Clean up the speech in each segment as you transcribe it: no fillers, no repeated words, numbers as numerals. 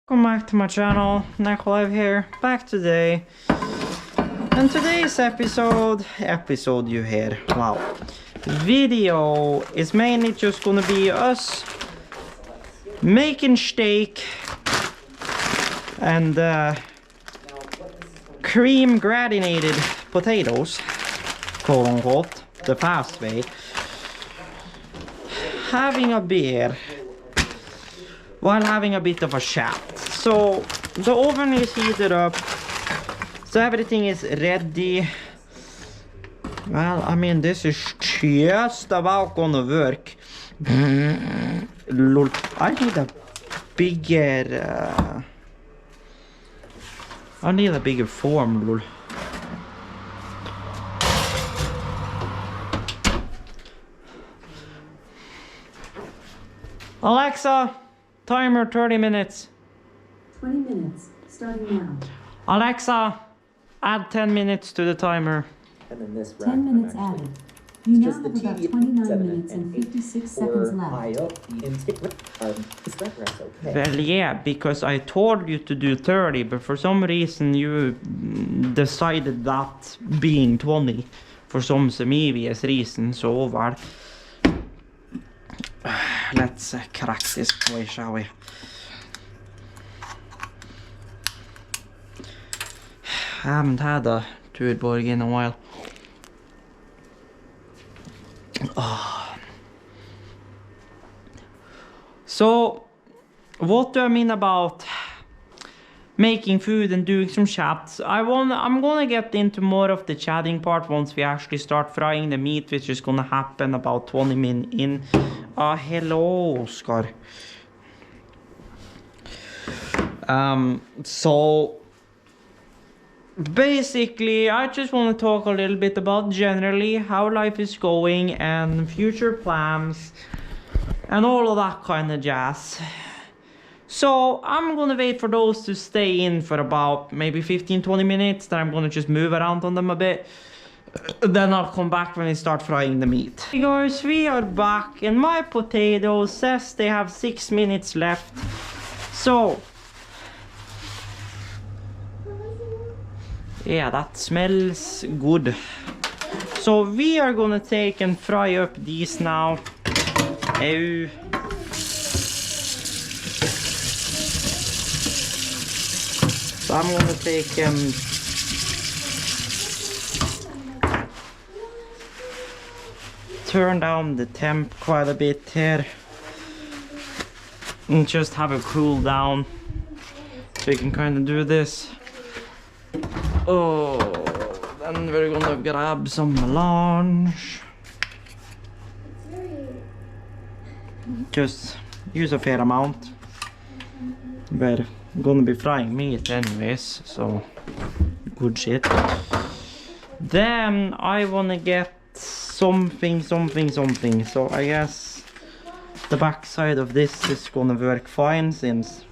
Welcome back to my channel, Nikolai here, back today. And today's episode you hear, wow, video is mainly just gonna be us making steak and cream gratinated potatoes, quote unquote, the fast way, having a beer while having a bit of a chat. So the oven is heated up, so everything is ready. Well, I mean, this is just about gonna work. Lol, I need a bigger form, lol. Alexa, timer 30 minutes. 20 minutes, starting now. Alexa, add 10 minutes to the timer. And then this 10 minutes added. You now have about 29 minutes and 56 seconds left. Okay. Well, yeah, because I told you to do 30, but for some reason you decided that being 20. For some obvious reason, so well. Let's crack this boy, shall we? I haven't had a Tuborg in a while. Oh. So, what do I mean about making food and doing some chats? I'm gonna get into more of the chatting part once we actually start frying the meat, which is gonna happen about 20 minutes in. Hello, Oscar. So basically, I just want to talk a little bit about generally how life is going and future plans and all of that kind of jazz. So I'm gonna wait for those to stay in for about maybe 15-20 minutes. Then I'm gonna just move around on them a bit. Then I'll come back when I start frying the meat. Hey guys, we are back and my potatoes says they have 6 minutes left. So yeah, that smells good. So we are gonna take and fry up these now. Ew. So I'm gonna take turn down the temp quite a bit here and just have it cool down so you can kind of do this. Oh, then we're gonna grab some melange. Just use a fair amount. We're gonna be frying meat anyways, so good shit. Then I wanna get something. So I guess the backside of this is gonna work fine since,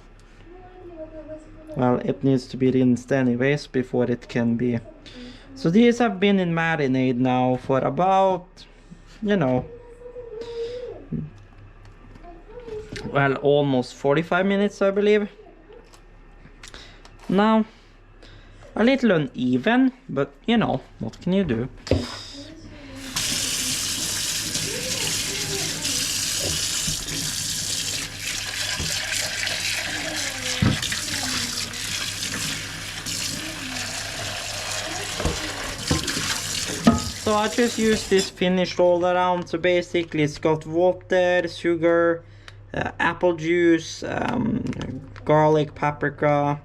well, it needs to be rinsed anyways before it can be. So these have been in marinade now for about, you know, well, almost 45 minutes, I believe. Now, a little uneven, but you know, what can you do? So I just use this finished all around. So basically it's got water, sugar, apple juice, garlic, paprika,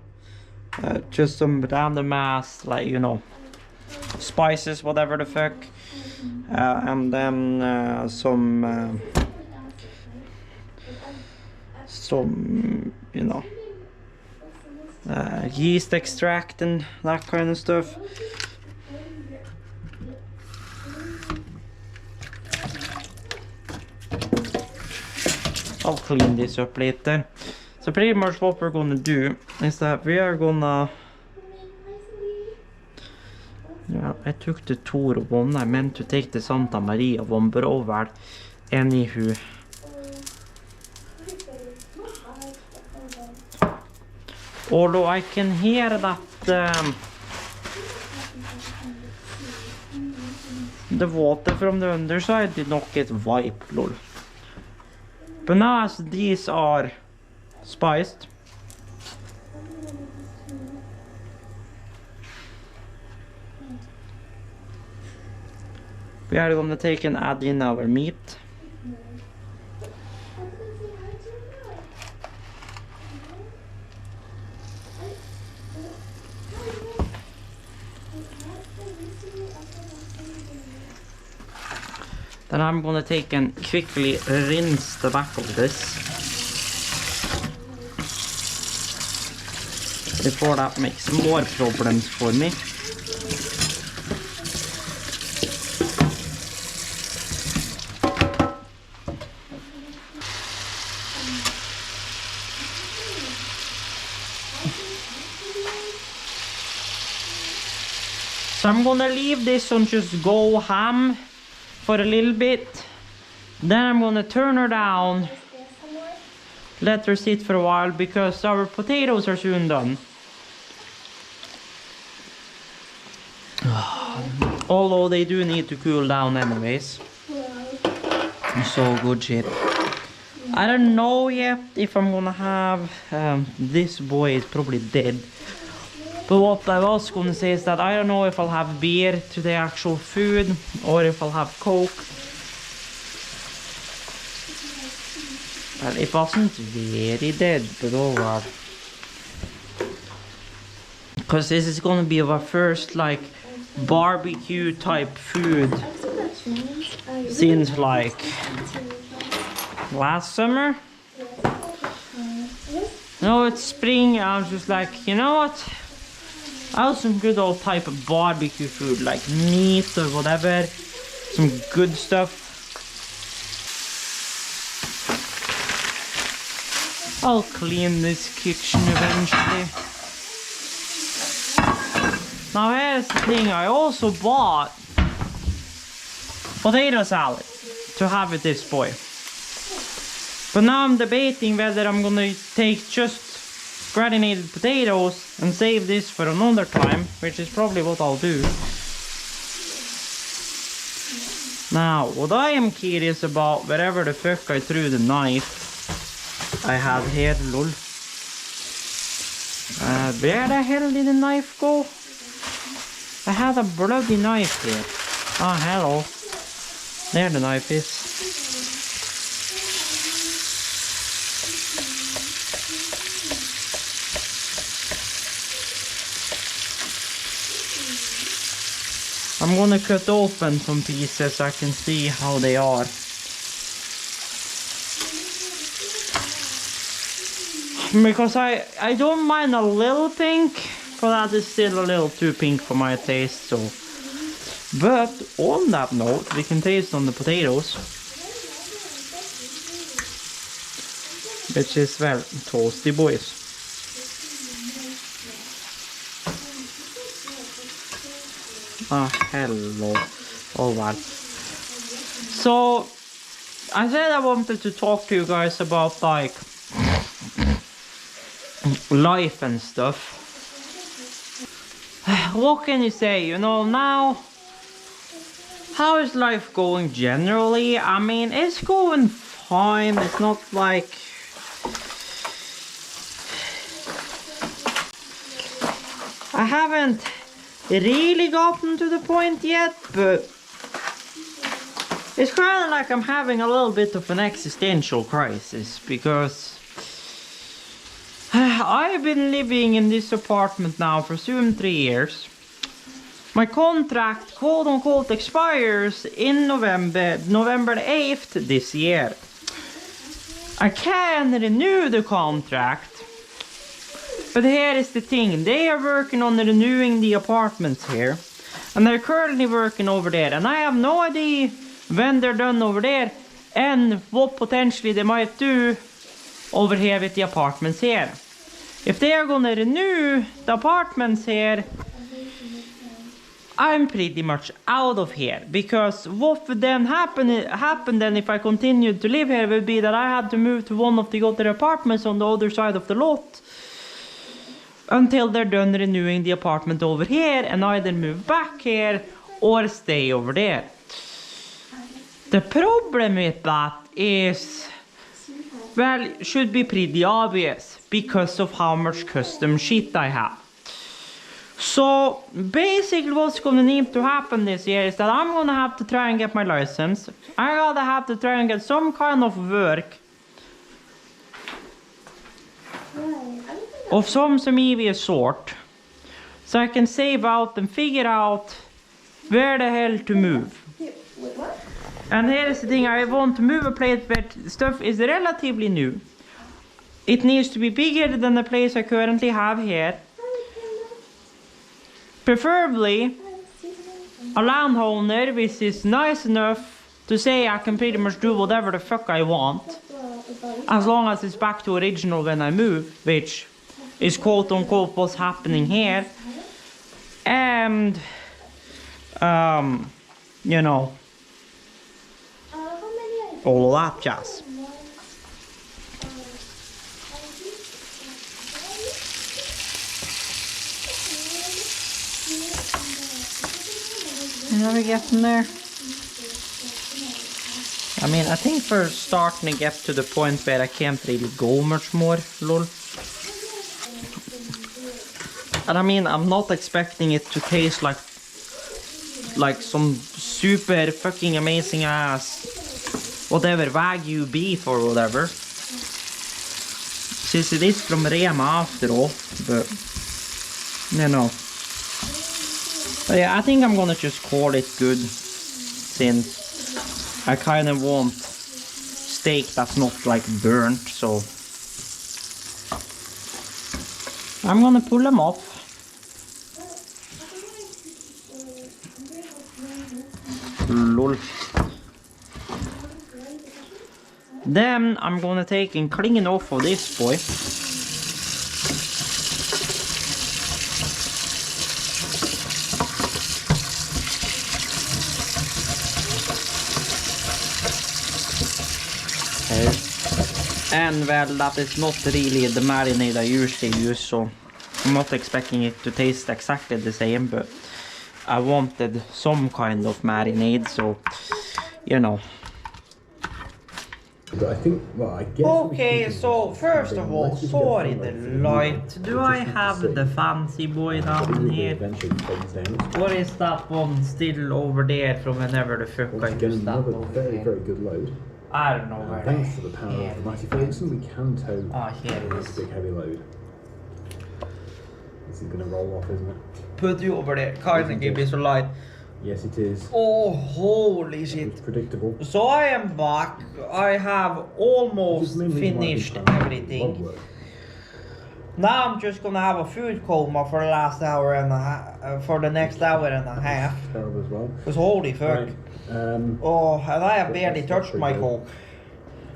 just some random ass, like, you know, spices, whatever the fuck, and then some, you know, yeast extract and that kind of stuff. I'll clean this up later. So pretty much what we're gonna do is that we are gonna... Yeah, I took the Toro one. I meant to take the Santa Maria one, but oh well. Anywho. Although I can hear that the water from the underside did not get wiped, lol. But now as these are spiced, we are gonna take and add in our meat. Then I'm gonna take and quickly rinse the back of this before that makes more problems for me. So I'm gonna leave this and just go ham for a little bit. Then I'm gonna turn her down, let her sit for a while because our potatoes are soon done. Although they do need to cool down anyways. So good shit. I don't know yet if I'm gonna have this boy is probably dead. But what I was gonna say is that I don't know if I'll have beer to the actual food or if I'll have Coke. Well, it wasn't very dead, but oh well. Because this is gonna be our first like barbecue type food since like last summer. No, it's spring. I was just like, you know what? I have some good old type of barbecue food, like meat or whatever. Some good stuff. I'll clean this kitchen eventually. Now here's the thing, I also bought potato salad to have with this boy. But now I'm debating whether I'm gonna take just gratinated potatoes and save this for another time, which is probably what I'll do. Now, what I am curious about, wherever the fuck I threw the knife I had here, lol. Where the hell did the knife go? I had a bloody knife here. Ah, hello. There the knife is. I'm gonna cut open some pieces so I can see how they are. Because I don't mind a little pink, but that is still a little too pink for my taste, so. But on that note, we can taste on the potatoes. Which is, well, toasty boys. Ah, hello. Oh well. So, I said I wanted to talk to you guys about like life and stuff. What can you say? You know, now, how is life going generally? I mean, it's going fine. It's not like I haven't really gotten to the point yet, but it's kind of like I'm having a little bit of an existential crisis because I've been living in this apartment now for soon 3 years. My contract, quote unquote, expires in November the 8th this year. I can renew the contract. But here is the thing, they are working on renewing the apartments here. And they're currently working over there. And I have no idea when they're done over there. And what potentially they might do over here with the apartments here. If they are gonna renew the apartments here, I'm pretty much out of here. Because what would then happen then if I continued to live here would be that I had to move to one of the other apartments on the other side of the lot. until they're done renewing the apartment over here and either move back here or stay over there. The problem with that is, well, should be pretty obvious because of how much custom shit I have. So basically what's gonna need to happen this year is that I'm gonna have to try and get my license. I gotta have to try and get some kind of work of some serious sort, so I can save out and figure out where the hell to move. And here's the thing, I want to move a place where stuff is relatively new. It needs to be bigger than the place I currently have here. Preferably a landowner which is nice enough to say I can pretty much do whatever the fuck I want, as long as it's back to original when I move, which is quote unquote what's happening here. And you know, all of that jazz. Are we getting there? I mean, I think we're starting to get to the point where I can't really go much more, lol. And I mean, I'm not expecting it to taste like some super fucking amazing ass whatever Wagyu beef or whatever, since it is from Rema after all. But you know, but yeah, I think I'm gonna just call it good, since I kind of want steak that's not like burnt. So I'm gonna pull them off. Lol. Then I'm gonna take and clean off of this boy. And well, that is not really the marinade I usually use, so I'm not expecting it to taste exactly the same, but I wanted some kind of marinade, so you know. But I think, well, I guess. Okay, so first of all, sorry the light. Do I have the fancy boy down here? Or is that one still over there from whenever the fuck I used that over very, here? very good load. I don't know where. Thanks to the power of the mighty Ferguson, we can tow here it this is. big heavy load. This is going to roll off, isn't it? Put you over there, kinda give me some light. Yes, it is. Oh, holy shit. It's predictable. So I am back. I have almost finished everything. Now I'm just gonna have a food coma for the last hour and a half, for the next hour and a half. Terrible as well. Cause holy fuck. Right. Oh, and I have barely touched my coke.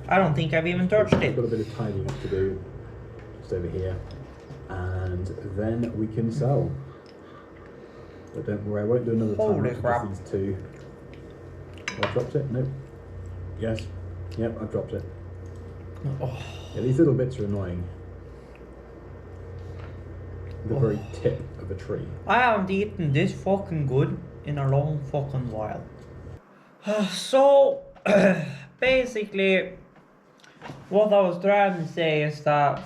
I don't think I've even touched I've it. got a bit of tidying up to do, just over here, and then we can sell. But don't worry, I won't do another time. Holy crap. These two. I dropped it? Nope. Yes. Yep, I dropped it. Oh. Yeah, these little bits are annoying. The very tip of a tree. I haven't eaten this fucking good in a long fucking while. So, basically, what I was trying to say is that,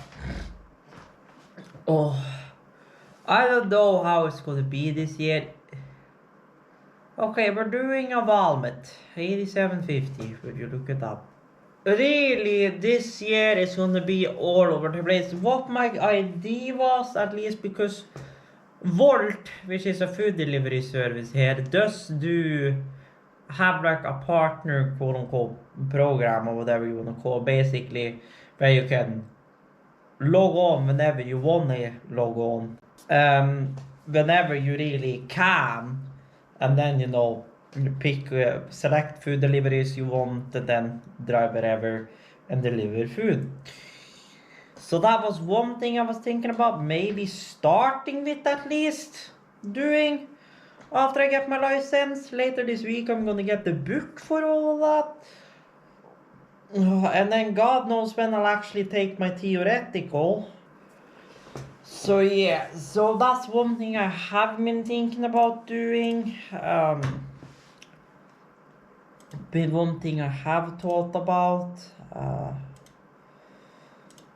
I don't know how it's gonna be this year. Okay, we're doing a Valmet, 8750, would you look it up. Really, this year is gonna be all over the place. What my idea was, at least because Volt, which is a food delivery service here, does have like a partner quote unquote program or whatever you wanna call it, basically, where you can log on whenever you wanna log on, whenever you really can, and then you know, pick select food deliveries you want and then drive wherever and deliver food. So that was one thing I was thinking about, maybe starting with at least doing after I get my license. Later this week I'm gonna get the book for all of that. And then God knows when I'll actually take my theoretical. So So yeah, so that's one thing I have been thinking about doing. Been one thing I have thought about.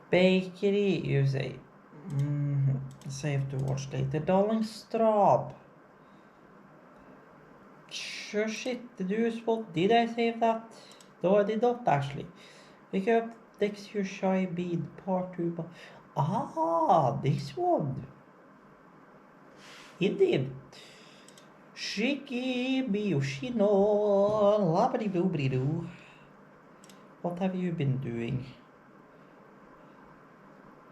Bakery, you say. Save to watch later. Darlingstrab. Sure shit, did I save that? No, I did not actually. Pick up Dex Your Shy Bead Part 2. Ah, this one. Indeed. Shiki Biyoshino Labri Boobri Doo. What have you been doing?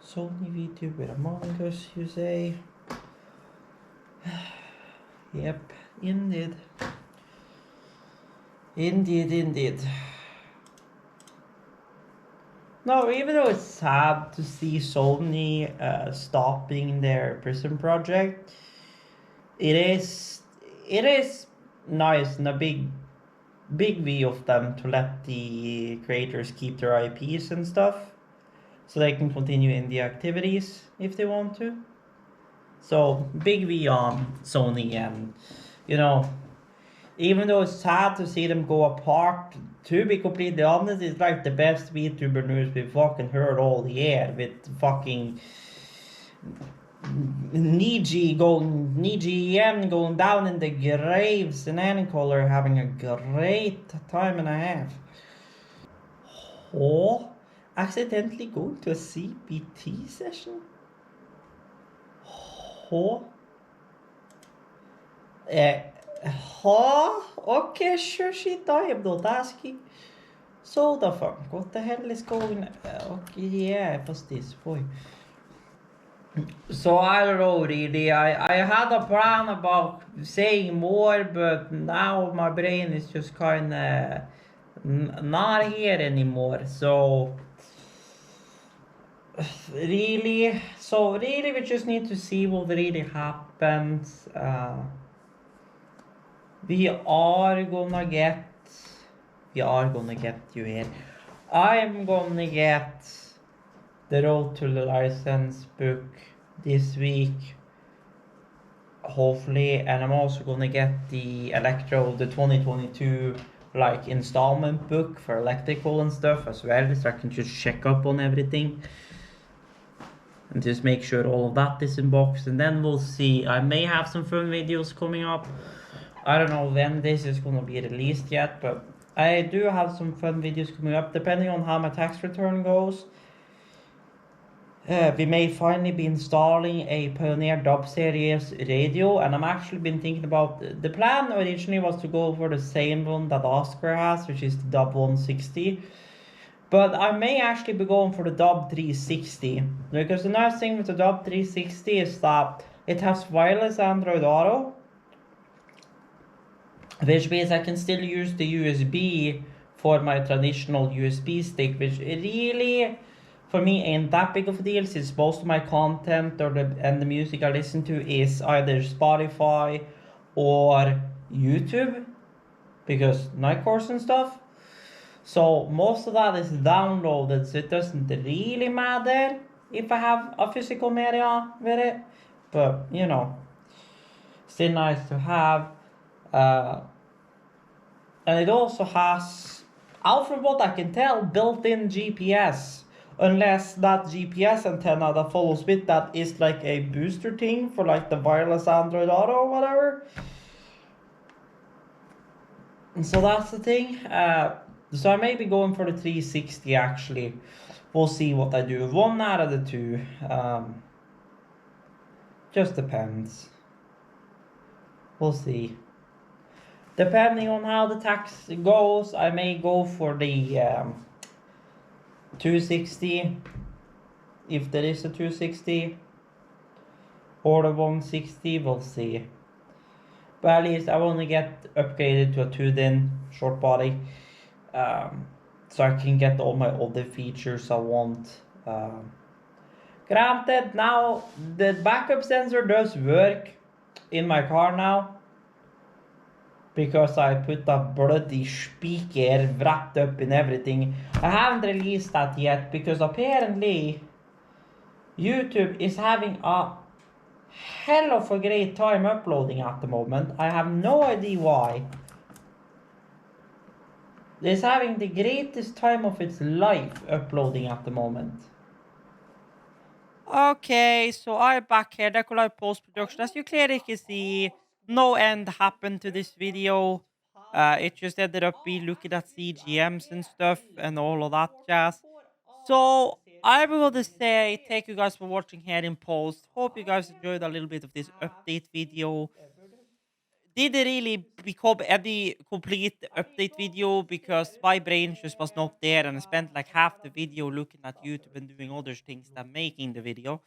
Sony VTuber Among Us, you say? Yep, indeed. Indeed. No, even though it's sad to see Sony stopping their prison project, it is nice and a big V of them to let the creators keep their IPs and stuff, so they can continue indie activities if they want to. So big V on Sony, and you know, even though it's sad to see them go apart, to be completely honest, it's like the best VTuber news we've fucking heard all year, with fucking Niji EN going down in the graves, and Anicolor having a great time and a half. Oh, accidentally going to a CBT session? Oh. Okay, sure shit, I am not asking. So the fuck, what the hell is going? Okay, yeah, what's this boy? So I don't know really. I had a plan about saying more, but now my brain is just kind of not here anymore. So really, we just need to see what really happens. We are gonna get you here. I'm gonna get the Road to the License book this week, hopefully, and I'm also gonna get the 2022 like installment book for electrical and stuff as well, so I can just check up on everything and just make sure all of that is in box, and then we'll see. I may have some fun videos coming up. I don't know when this is gonna be released yet, but I do have some fun videos coming up depending on how my tax return goes. We may finally be installing a Pioneer Dub Series radio, and I'm actually been thinking about, the plan originally was to go for the same one that Oscar has, which is the Dub 160. But I may actually be going for the Dub 360, because the nice thing with the Dub 360 is that it has wireless Android Auto, which means I can still use the USB for my traditional USB stick, which really, for me, ain't that big of a deal, since most of my content and the music I listen to is either Spotify or YouTube, because night course and stuff. So most of that is downloaded, so it doesn't really matter if I have a physical media with it. But you know, still nice to have. And it also has, out from what I can tell, built-in GPS. Unless that GPS antenna that follows with that is like a booster thing for like the wireless Android Auto or whatever. And so that's the thing. So I may be going for the 360 actually. We'll see what I do. One out of the two. Just depends. We'll see. Depending on how the tax goes, I may go for the 260, if there is a 260, or the 160, we'll see. But at least I want to get upgraded to a 2-din short body, so I can get all my other features I want. Granted, now the backup sensor does work in my car now, because I put a bloody speaker wrapped up in everything. I haven't released that yet, because apparently YouTube is having a hell of a great time uploading at the moment. I have no idea why. It's having the greatest time of its life uploading at the moment. Okay, so I'm back here. Decolite post-production. As you clearly can see, no end happened to this video. It just ended up be looking at CGMs and stuff and all of that jazz. So I will just say thank you guys for watching here in post. Hope you guys enjoyed a little bit of this update video. Did it really become any complete update video because my brain just was not there and I spent like half the video looking at YouTube and doing other things than making the video.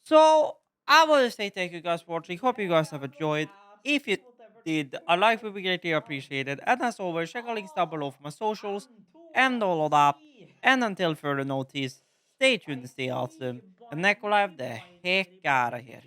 So I want to say thank you guys for watching. Hope you guys have enjoyed. If you did, a like would be greatly appreciated. And as always, check out links down below for my socials and all of that. And until further notice, stay tuned and stay awesome. And Neko Live the heck out of here.